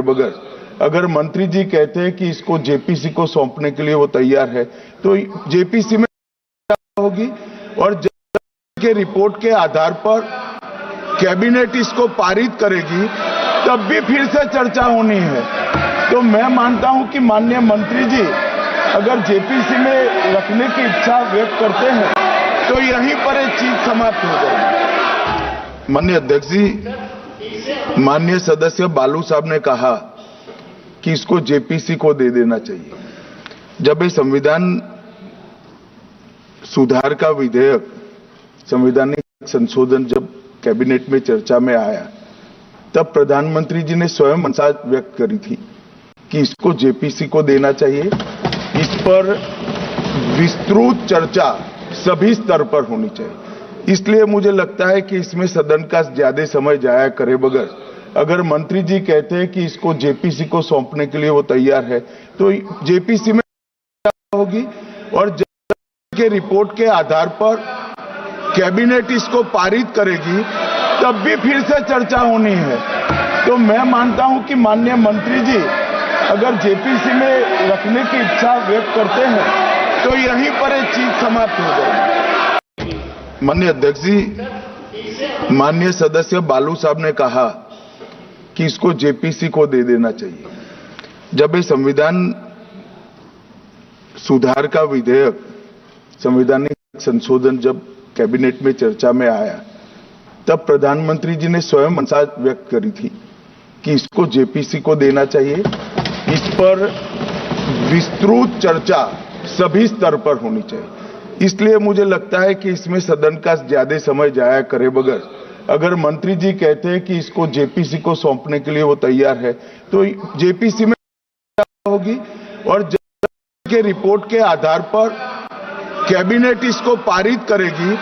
बगैर अगर मंत्री जी कहते हैं कि इसको जेपीसी को सौंपने के लिए वो तैयार है तो जेपीसी में होगी और के रिपोर्ट के आधार पर कैबिनेट इसको पारित करेगी तब भी फिर से चर्चा होनी है। तो मैं मानता हूं कि माननीय मंत्री जी अगर जेपीसी में रखने की इच्छा व्यक्त करते हैं तो यहीं पर एक चीज समाप्त हो जाएगी। माननीय अध्यक्ष जी, माननीय सदस्य बालू साहब ने कहा कि इसको जेपीसी को दे देना चाहिए। जब ये संविधान सुधार का विधेयक, संवैधानिक संशोधन जब कैबिनेट में चर्चा में आया तब प्रधानमंत्री जी ने स्वयं मंशा व्यक्त करी थी कि इसको जेपीसी को देना चाहिए। इस पर विस्तृत चर्चा सभी स्तर पर होनी चाहिए। इसलिए मुझे लगता है कि इसमें सदन का ज्यादा समय जाया करे बगैर अगर मंत्री जी कहते हैं कि इसको जेपीसी को सौंपने के लिए वो तैयार है तो जेपीसी में होगी और के रिपोर्ट के आधार पर कैबिनेट इसको पारित करेगी तब भी फिर से चर्चा होनी है। तो मैं मानता हूं कि माननीय मंत्री जी अगर जेपीसी में रखने की इच्छा व्यक्त करते हैं तो यहीं पर एक चीज समाप्त हो जाएगी। माननीय अध्यक्ष जी, माननीय सदस्य बालू साहब ने कहा कि इसको जेपीसी को दे देना चाहिए। जब ये संविधान सुधार का विधेयक, संवैधानिक संशोधन जब कैबिनेट में चर्चा में आया तब प्रधानमंत्री जी ने स्वयं मंशा व्यक्त करी थी कि इसको जेपीसी को देना चाहिए। इस पर विस्तृत चर्चा सभी स्तर पर होनी चाहिए। इसलिए मुझे लगता है कि इसमें सदन का ज्यादा समय जाया करे बगैर अगर मंत्री जी कहते हैं कि इसको जेपीसी को सौंपने के लिए वो तैयार है तो जेपीसी में होगी और के रिपोर्ट के आधार पर कैबिनेट इसको पारित करेगी